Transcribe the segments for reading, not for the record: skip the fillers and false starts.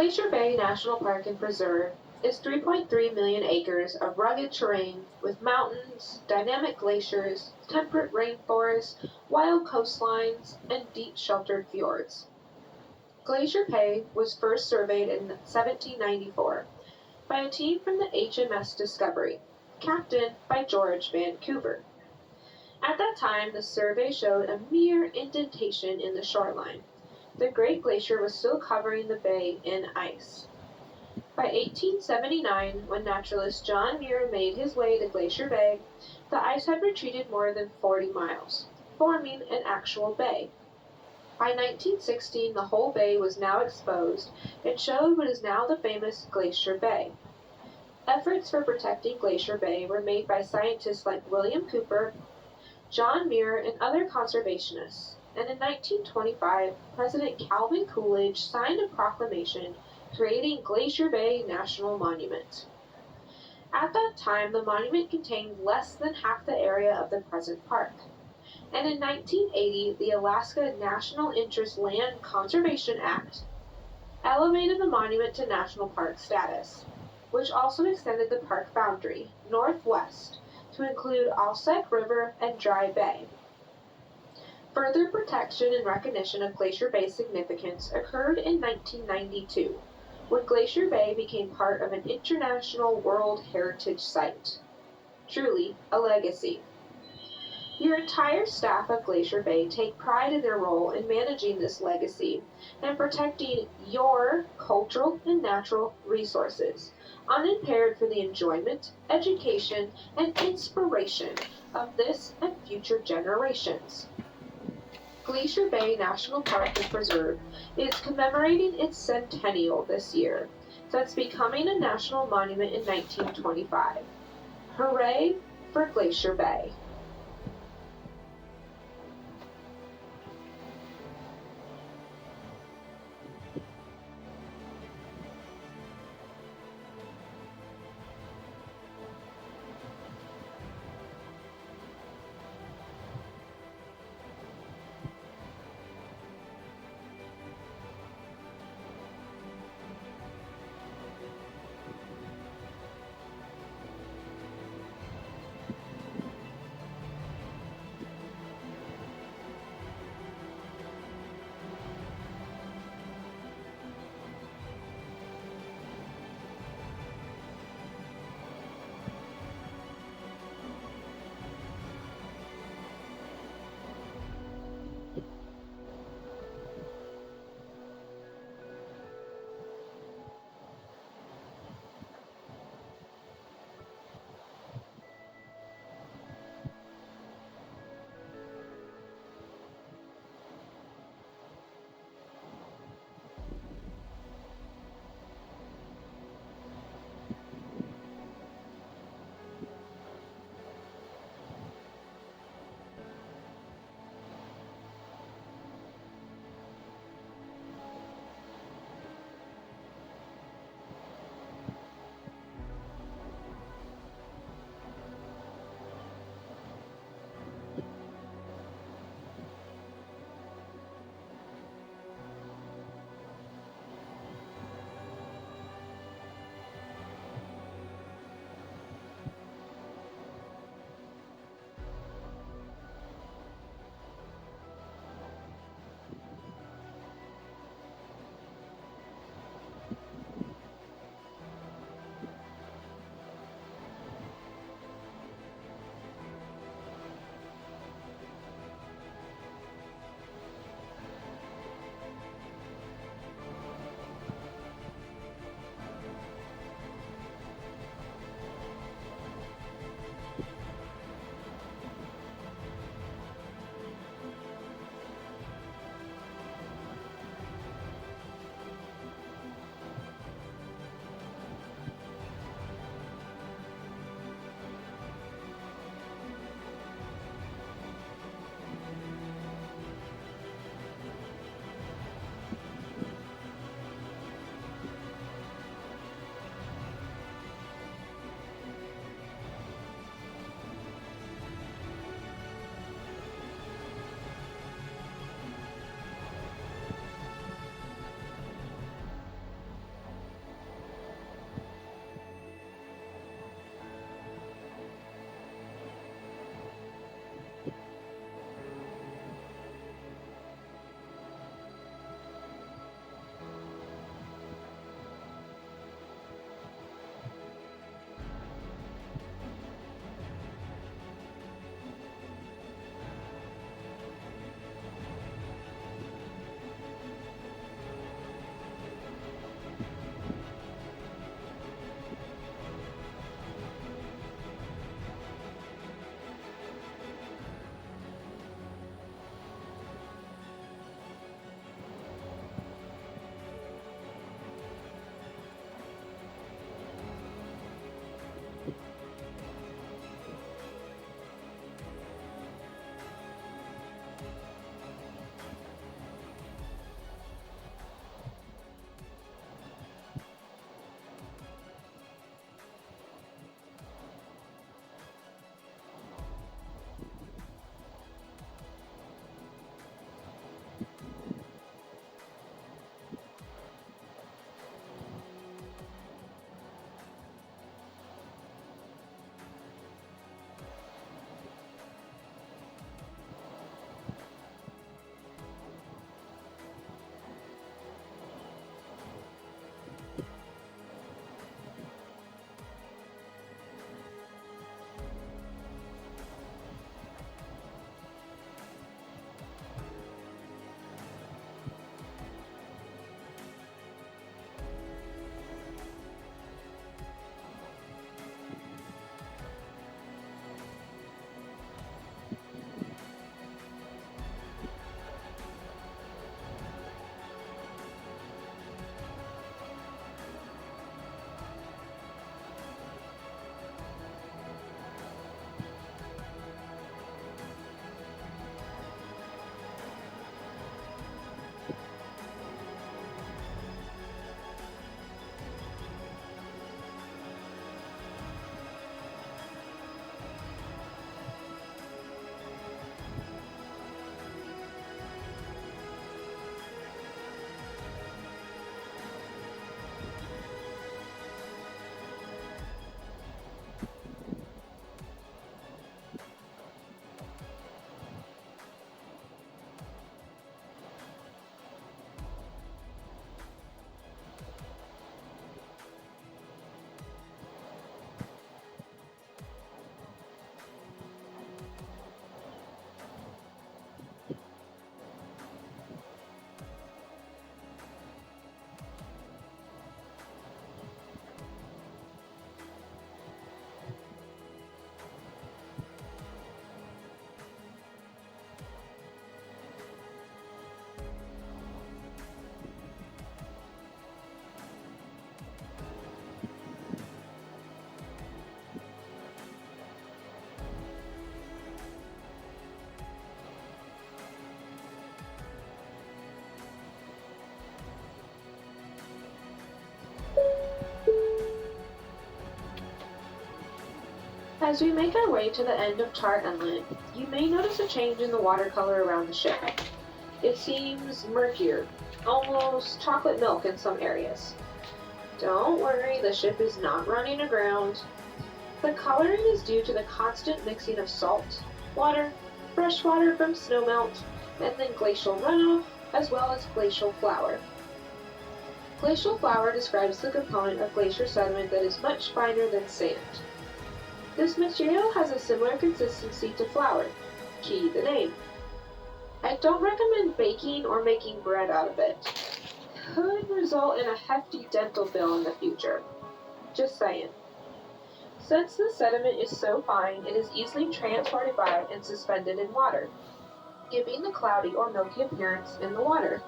Glacier Bay National Park and Preserve is 3.3 million acres of rugged terrain with mountains, dynamic glaciers, temperate rainforests, wild coastlines, and deep sheltered fjords. Glacier Bay was first surveyed in 1794 by a team from the HMS Discovery, captained by George Vancouver. At that time, the survey showed a mere indentation in the shoreline. The Great Glacier was still covering the bay in ice. By 1879, when naturalist John Muir made his way to Glacier Bay, the ice had retreated more than 40 miles, forming an actual bay. By 1916, the whole bay was now exposed and showed what is now the famous Glacier Bay. Efforts for protecting Glacier Bay were made by scientists like William Cooper, John Muir, and other conservationists, and in 1925, President Calvin Coolidge signed a proclamation creating Glacier Bay National Monument. At that time, the monument contained less than half the area of the present park, and in 1980, the Alaska National Interest Land Conservation Act elevated the monument to national park status, which also extended the park boundary northwest to include Alsek River and Dry Bay. Further protection and recognition of Glacier Bay's significance occurred in 1992, when Glacier Bay became part of an International World Heritage Site. Truly a legacy. Your entire staff of Glacier Bay take pride in their role in managing this legacy and protecting your cultural and natural resources, unimpaired for the enjoyment, education, and inspiration of this and future generations. Glacier Bay National Park and Preserve is commemorating its centennial this year, since becoming a national monument in 1925. Hooray for Glacier Bay! As we make our way to the end of Tar Inlet, you may notice a change in the water color around the ship. It seems murkier, almost chocolate milk in some areas. Don't worry, the ship is not running aground. The coloring is due to the constant mixing of salt, water, fresh water from snowmelt, and then glacial runoff, as well as glacial flour. Glacial flour describes the component of glacier sediment that is much finer than sand. This material has a similar consistency to flour, key the name. I don't recommend baking or making bread out of it. Could result in a hefty dental bill in the future. Just saying. Since the sediment is so fine, it is easily transported by and suspended in water, giving the cloudy or milky appearance in the water.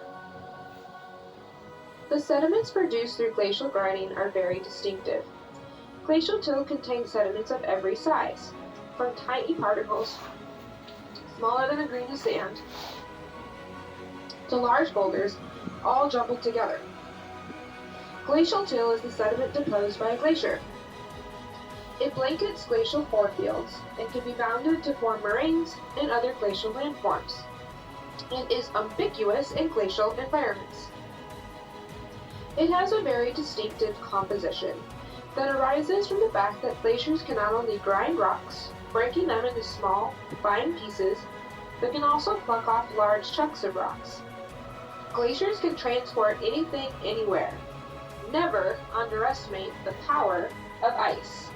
The sediments produced through glacial grinding are very distinctive. Glacial till contains sediments of every size, from tiny particles smaller than a grain of sand to large boulders, all jumbled together. Glacial till is the sediment deposed by a glacier. It blankets glacial forefields and can be bounded to form moraines and other glacial landforms, and is ubiquitous in glacial environments. It has a very distinctive composition that arises from the fact that glaciers can not only grind rocks, breaking them into small, fine pieces, but can also pluck off large chunks of rocks. Glaciers can transport anything anywhere. Never underestimate the power of ice.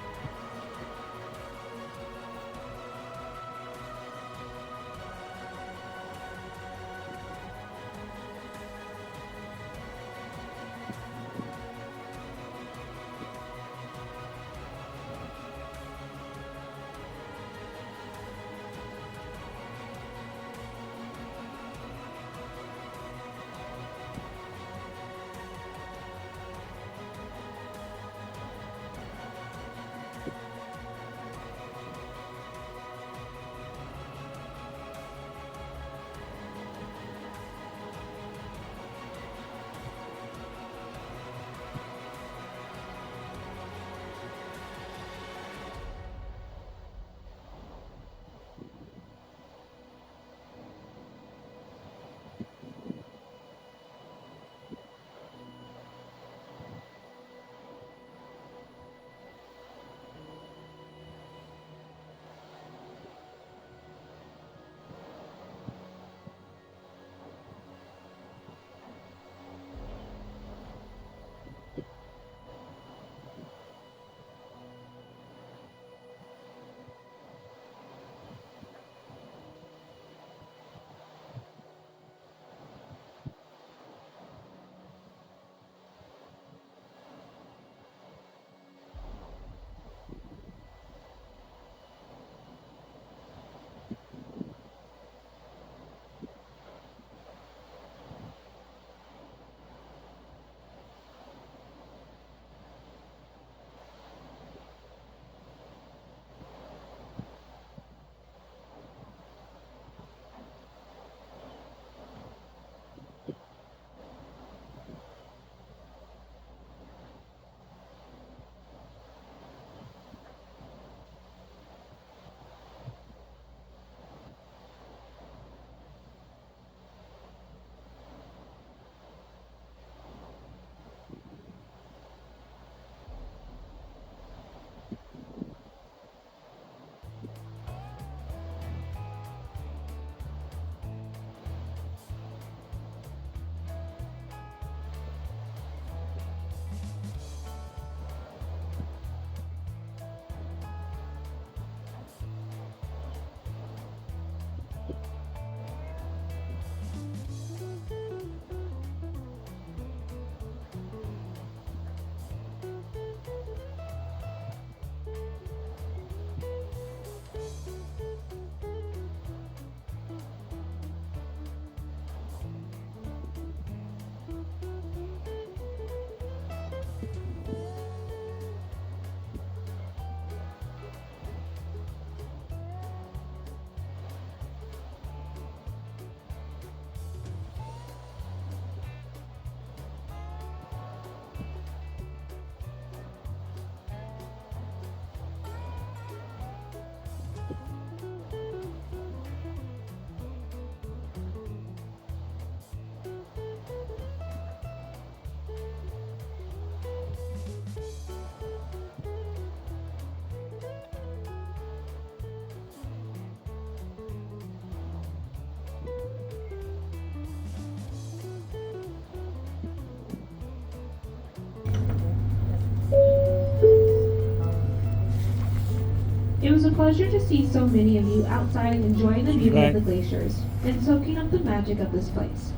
was a pleasure to see so many of you outside enjoying the beauty of the glaciers and soaking up the magic of this place.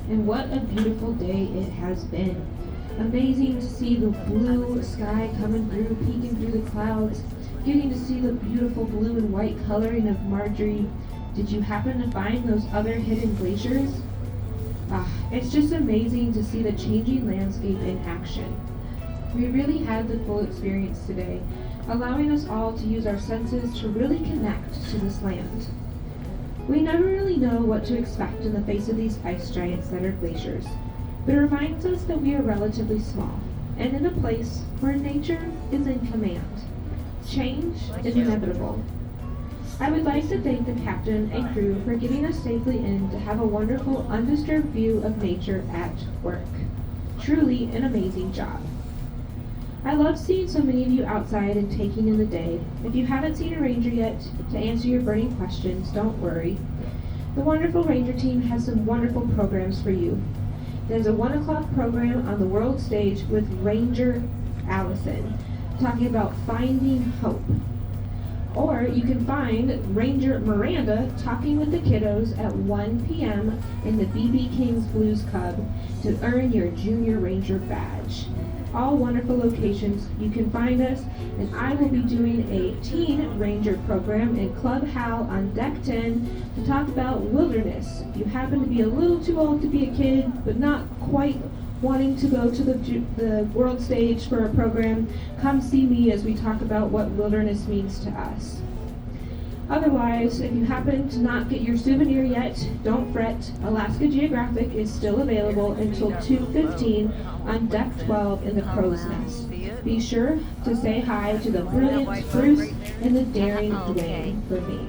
And what a beautiful day it has been. Amazing to see the blue sky coming through, peeking through the clouds, getting to see the beautiful blue and white coloring of Margerie. Did you happen to find those other hidden glaciers? It's just amazing to see the changing landscape in action. We really had the full experience today, allowing us all to use our senses to really connect to this land. We never really know what to expect in the face of these ice giants that are glaciers, but it reminds us that we are relatively small, and in a place where nature is in command. Change is inevitable. I would like to thank the captain and crew for getting us safely in to have a wonderful, undisturbed view of nature at work. Truly an amazing job. I love seeing so many of you outside and taking in the day. If you haven't seen a ranger yet, to answer your burning questions, don't worry. The wonderful ranger team has some wonderful programs for you. There's a 1 o'clock program on the world stage with Ranger Allison, talking about finding hope. Or you can find Ranger Miranda talking with the kiddos at 1 p.m. in the BB King's Blues Club to earn your Junior Ranger badge. All wonderful locations you can find us, and I will be doing a Teen Ranger program in Club Hal on Deck 10 to talk about wilderness. If you happen to be a little too old to be a kid, but not quite wanting to go to the world stage for a program, come see me as we talk about what wilderness means to us. Otherwise, if you happen to not get your souvenir yet, don't fret. Alaska Geographic is still available until 2:15 on Deck 12 in the Crow's Nest. Be sure to say hi to the brilliant Bruce and the daring Dwayne for me.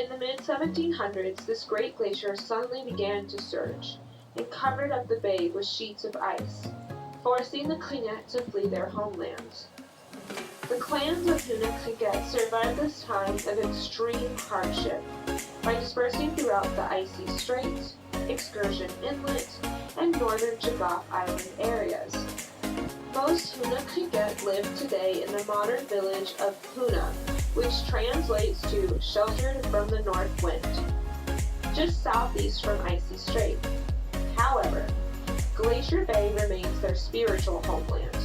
In the mid-1700s, this great glacier suddenly began to surge and covered up the bay with sheets of ice, forcing the Klinget to flee their homelands. The clans of Klinget survived this time of extreme hardship by dispersing throughout the icy straits, Excursion Inlet, and northern Chagaf Island areas. Most Klinget live today in the modern village of Huna, which translates to sheltered from the north wind, just southeast from Icy Strait. However, Glacier Bay remains their spiritual homeland.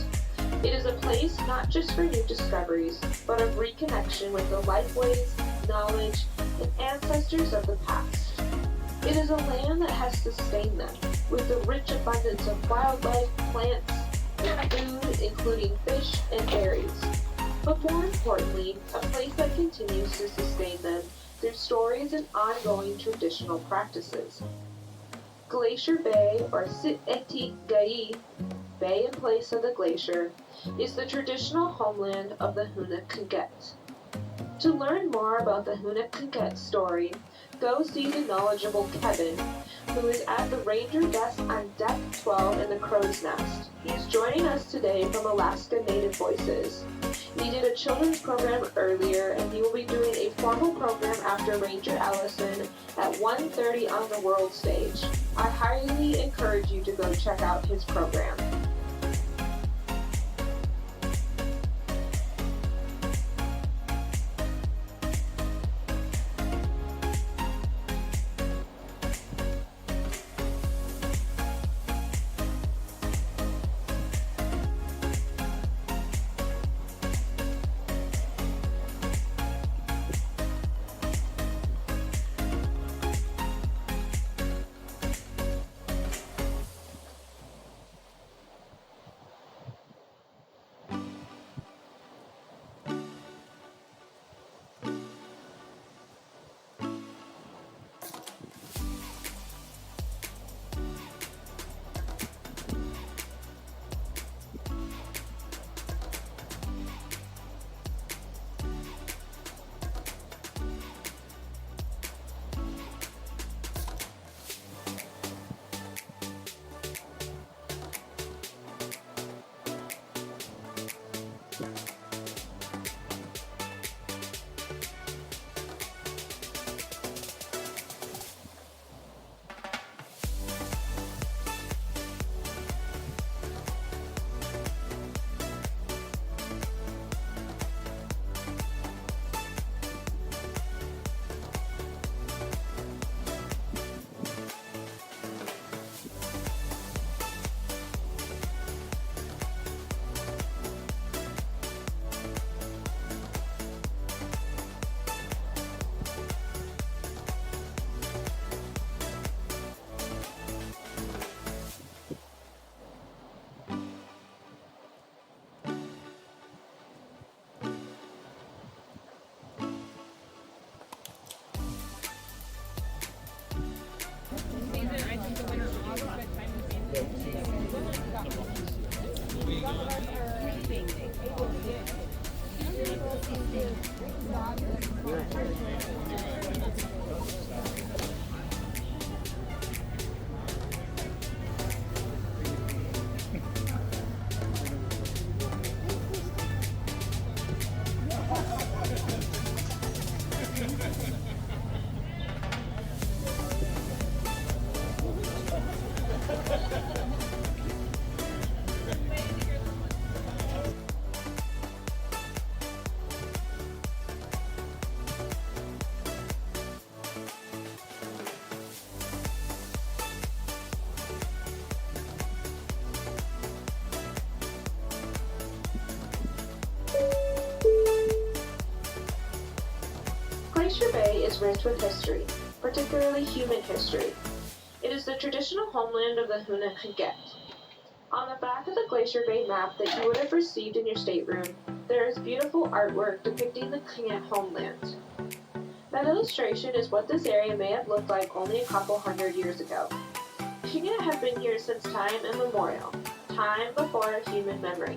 It is a place not just for new discoveries, but of reconnection with the lifeways, knowledge, and ancestors of the past. It is a land that has sustained them, with the rich abundance of wildlife, plants, and food, including fish and berries. But more importantly, a place that continues to sustain them through stories and ongoing traditional practices. Glacier Bay, or Sit Eti Gai, Bay in place of the glacier, is the traditional homeland of the Klinget. To learn more about the Klinget story, go see the knowledgeable Kevin, who is at the ranger desk on Deck 12 in the Crow's Nest. He is joining us today from Alaska Native Voices. He did a children's program earlier, and he will be doing a formal program after Ranger Allison at 1:30 on the world stage. I highly encourage you to go check out his program. Glacier Bay is rich with history, particularly human history. It is the traditional homeland of the Klinget. On the back of the Glacier Bay map that you would have received in your stateroom, there is beautiful artwork depicting the Klinget homeland. That illustration is what this area may have looked like only a couple hundred years ago. Klinget have been here since time immemorial, time before human memory.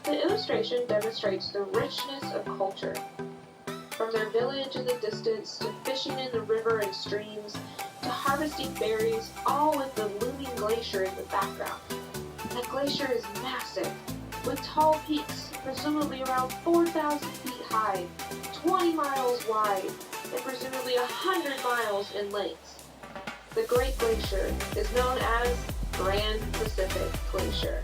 The illustration demonstrates the richness of culture. From from their village in the distance to fishing in the river and streams to harvesting berries, all with the looming glacier in the background. The glacier is massive, with tall peaks presumably around 4,000 feet high, 20 miles wide, and presumably 100 miles in length. The Great Glacier is known as Grand Pacific Glacier.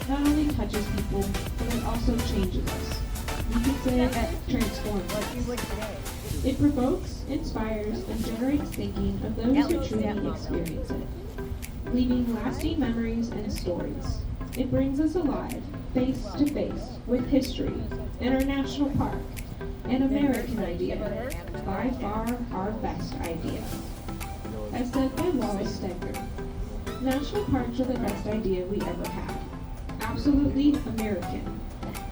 Not only touches people, but it also changes us. You could say it transforms us. It provokes, inspires, and generates thinking of those who truly experience it, leaving lasting memories and stories. It brings us alive, face to face, with history, and our national park, an American idea, by far our best idea. As said by Wallace Stegner, national parks are the best idea we ever had. Absolutely American.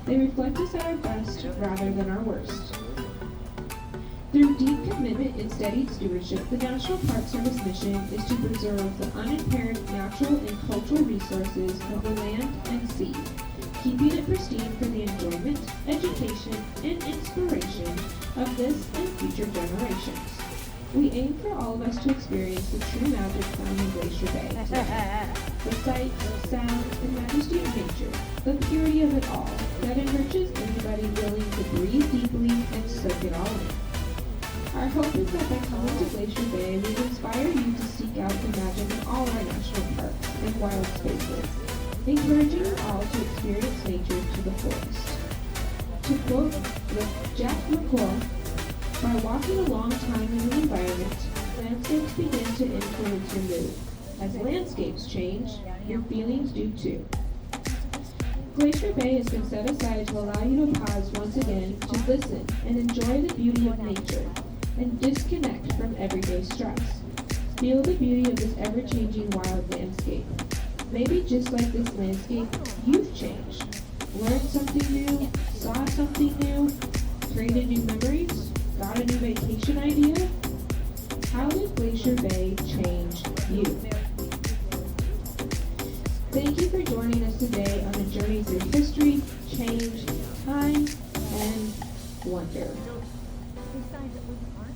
They reflect us at our best rather than our worst. Through deep commitment and steady stewardship, the National Park Service mission is to preserve the unimpaired natural and cultural resources of the land and sea, keeping it pristine for the enjoyment, education, and inspiration of this and future generations. We aim for all of us to experience the true magic found in Glacier Bay. The sights, sounds, and majesty of nature, the purity of it all, that enriches anybody willing to breathe deeply and soak it all in. Our hope is that by coming to Glacier Bay, we inspire you to seek out the magic in all our national parks and wild spaces, encouraging you all to experience nature to the fullest. To quote with Jack McCall, by walking a long time in the environment, landscapes begin to influence your mood. As landscapes change, your feelings do too. Glacier Bay has been set aside to allow you to pause once again to listen and enjoy the beauty of nature and disconnect from everyday stress. Feel the beauty of this ever-changing wild landscape. Maybe just like this landscape, you've changed. Learned something new, saw something new, created new memories, got a new vacation idea? How did Glacier Bay change you? Thank you for joining us today on a journey through history, change, time, and wonder. Besides, it was art.